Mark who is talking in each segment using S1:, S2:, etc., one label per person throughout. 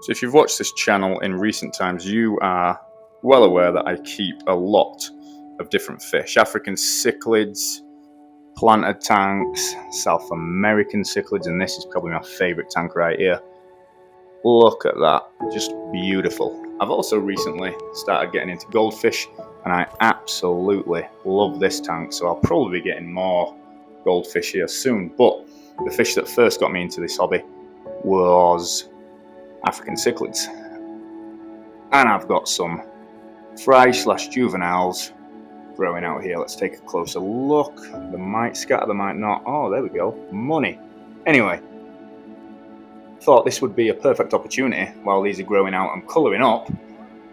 S1: So if you've watched this channel in recent times, you are well aware that I keep a lot of different fish. African cichlids, planted tanks, South American cichlids, and this is probably my favourite tank right here. Look at that, just beautiful. I've also recently started getting into goldfish, and I absolutely love this tank, so I'll probably be getting more goldfish here soon. But the fish that first got me into this hobby was African cichlids, and I've got some fry/juveniles growing out here. Let's take a closer look. They might scatter, they might not. Oh, there we go, money. Anyway, thought this would be a perfect opportunity while these are growing out and colouring up.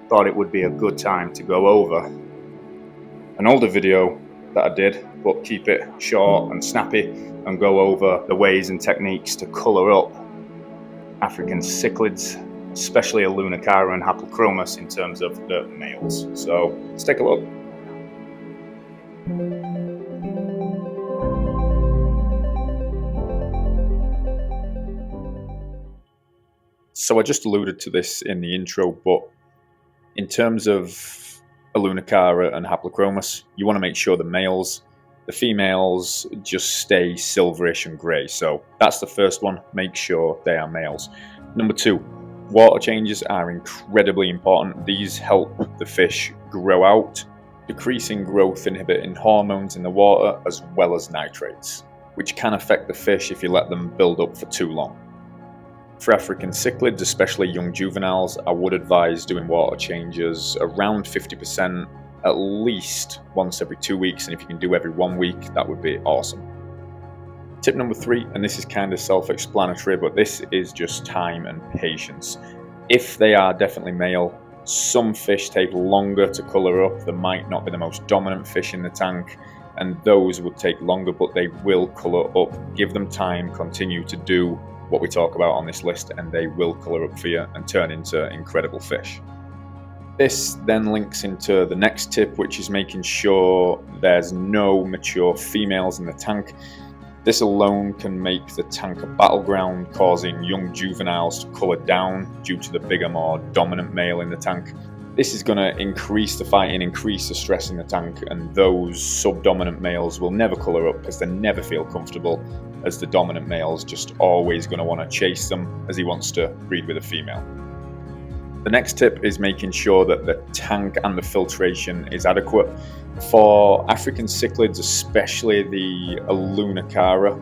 S1: Thought it would be a good time to go over an older video that I did, but keep it short and snappy and go over the ways and techniques to colour up African cichlids, especially a Lunicara and Haplachromis in terms of the males. So let's take a look. So I just alluded to this in the intro, but in terms of a Lunicara and Haplachromis, you want to make sure the males, the females just stay silverish and grey. So that's the first one, make sure they are males. Number two, water changes are incredibly important. These help the fish grow out, decreasing growth inhibiting hormones in the water as well as nitrates, which can affect the fish if you let them build up for too long. For African cichlids, especially young juveniles, I would advise doing water changes around 50%, at least once every 2 weeks, and if you can do every 1 week, that would be awesome. Tip number three, and this is kind of self-explanatory, but this is just time and patience. If they are definitely male, some fish take longer to colour up. They might not be the most dominant fish in the tank, and those would take longer, but they will colour up. Give them time, continue to do what we talk about on this list, and they will colour up for you and turn into incredible fish. This then links into the next tip, which is making sure there's no mature females in the tank. This alone can make the tank a battleground, causing young juveniles to colour down due to the bigger, more dominant male in the tank. This is going to increase the fighting, increase the stress in the tank, and those subdominant males will never colour up because they never feel comfortable, as the dominant male's just always going to want to chase them as he wants to breed with a female. The next tip is making sure that the tank and the filtration is adequate. For African cichlids, especially the Lunicara,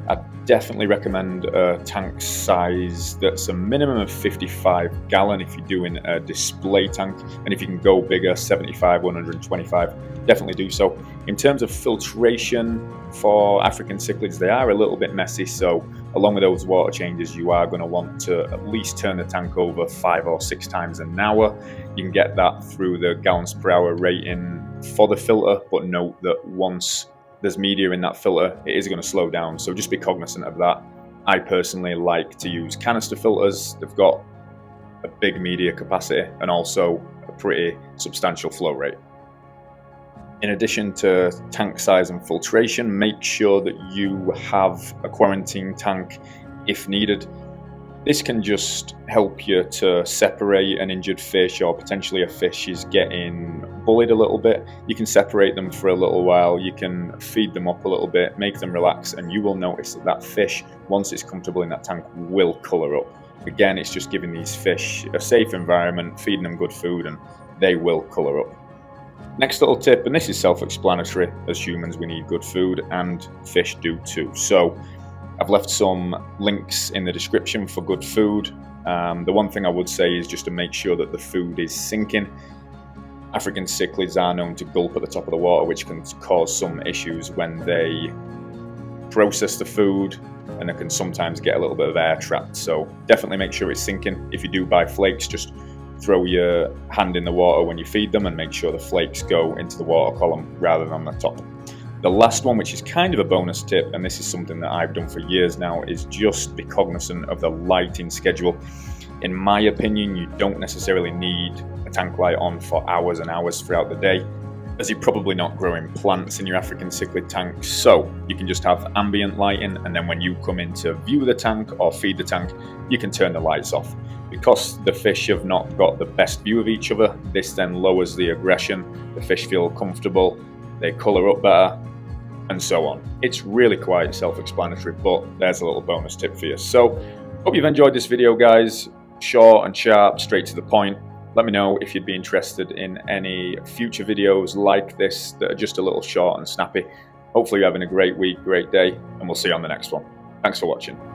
S1: I definitely recommend a tank size that's a minimum of 55 gallon if you're doing a display tank, and if you can go bigger, 75, 125, definitely do so. In terms of filtration for African cichlids, they are a little bit messy, so along with those water changes, you are going to want to at least turn the tank over 5 or 6 times an hour. You can get that through the gallons per hour rating for the filter, but note that once there's media in that filter, it is going to slow down, so just be cognizant of that. I personally like to use canister filters. They've got a big media capacity and also a pretty substantial flow rate. In addition to tank size and filtration, make sure that you have a quarantine tank if needed. This can just help you to separate an injured fish, or potentially a fish is getting bullied a little bit. You can separate them for a little while, you can feed them up a little bit, make them relax, and you will notice that that fish, once it's comfortable in that tank, will colour up. Again, it's just giving these fish a safe environment, feeding them good food, and they will colour up. Next little tip, and this is self-explanatory, as humans we need good food, and fish do too. So I've left some links in the description for good food. The one thing I would say is just to make sure that the food is sinking. African cichlids are known to gulp at the top of the water, which can cause some issues when they process the food, and it can sometimes get a little bit of air trapped. So definitely make sure it's sinking. If you do buy flakes, just throw your hand in the water when you feed them and make sure the flakes go into the water column rather than the top. The last one, which is kind of a bonus tip, and this is something that I've done for years now, is just be cognizant of the lighting schedule. In my opinion, you don't necessarily need a tank light on for hours and hours throughout the day. as you're probably not growing plants in your African cichlid tank, so you can just have ambient lighting, and then when you come in to view the tank or feed the tank, you can turn the lights off. Because the fish have not got the best view of each other, this then lowers the aggression, the fish feel comfortable, they colour up better, and so on. It's really quite self-explanatory, but there's a little bonus tip for you. So, hope you've enjoyed this video, guys. Short and sharp, straight to the point. Let me know if you'd be interested in any future videos like this that are just a little short and snappy. Hopefully you're having a great week, great day, and we'll see you on the next one. Thanks for watching.